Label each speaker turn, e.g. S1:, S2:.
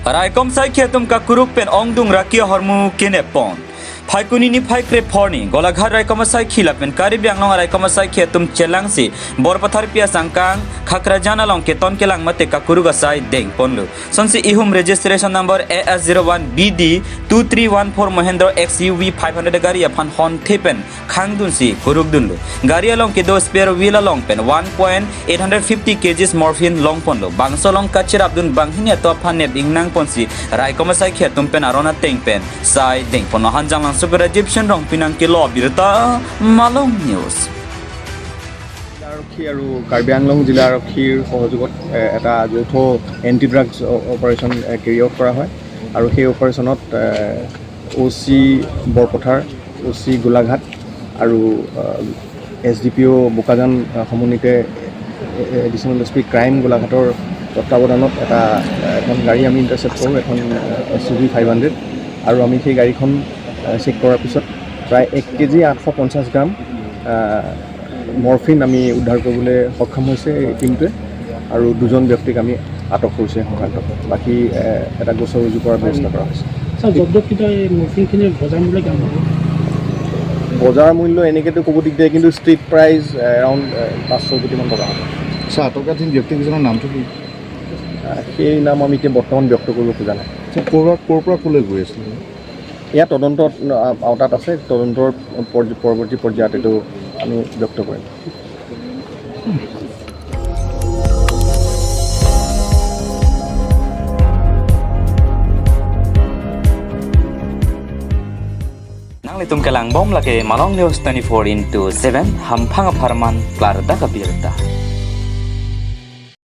S1: Raikom saikhi atum kakuruk pen ongdung raki ahormu kenep pon. Phaikuni ni phaikre phorni golaghat Raikom saikhi la pen karibyang nong Raikom saikhi atum chelangsi borpathar pia sangkang khakra jana long keton kelang mate kakuruk asai deng ponlu. Sonsi ihum registration number AS01BD 2314 Mahindra XUV 500 gari aphan hon thepen khangdunsi kuruk dunlu. Gari along ke do spare wheel along pen 1.850 kgs morphine long ponlu. Bangso long kachir abdun banghinya to aphan ne bingnang ponsi Raikom saikhi atum pen arona teng pen sai deng pon hanjang lang super Egyptian rong pinang kilo birta malong news.
S2: আৰক্ষী আৰু কাৰ্বি আংলং জিলা আৰক্ষীৰ সহযোগত এটা যৌথ anti drugs operation carry out কৰা হয় আৰু সেই অপাৰেশ্যনত OC বৰপথাৰ OC গোলাঘাট আৰু SDPO বোকাজান সমন্বিতে এডিশ্যনেল SP ক্ৰাইম গোলাঘাটৰ তত্ত্বাৱধানত এখন গাড়ী আমি ইণ্টাৰচেপ্ট কৰোঁ এখন SUV 500 আৰু আমি সেই গাড়ীখন চেক কৰাৰ পিছত প্ৰায় 1 কেজি 850 গ্ৰাম মৰফিন আমি উদ্ধাৰ কৰিবলৈ সক্ষম হৈছে এই টিমটোৱে আৰু দুজন ব্যক্তিক আমি আটক কৰিছে সংক্ৰান্তত বাকী এটা গোচৰ ৰুজু কৰাৰ ব্যৱস্থা কৰা হৈছে
S3: জব্দকৃত এই মৰফিনখিনিৰ বজাৰ মূল্য কিমান হ'ব
S2: বজাৰ মূল্য এনেকৈতো ক'ব দিগদাৰ কিন্তু ষ্ট্ৰীট প্ৰাইচ এৰাউণ্ড 500 কোটিমান টকা হ'ব
S4: আটকাধীন ব্যক্তিকেইজনৰ নামটো কি
S2: সেই নাম আমি এতিয়া বৰ্তমান ব্যক্ত কৰিব খোজা নাই
S4: ক'ৰ পৰা ক'লৈ গৈ আছিলে
S2: এয়া তদন্তত আওতাত আছে তদন্তৰ পৰৱৰ্তী পৰ্যায়ত এইটো আমি ব্যক্ত কৰিম
S1: Nang litum kelang bom lake malong news 24/7 hampang aparman klar da kabirta.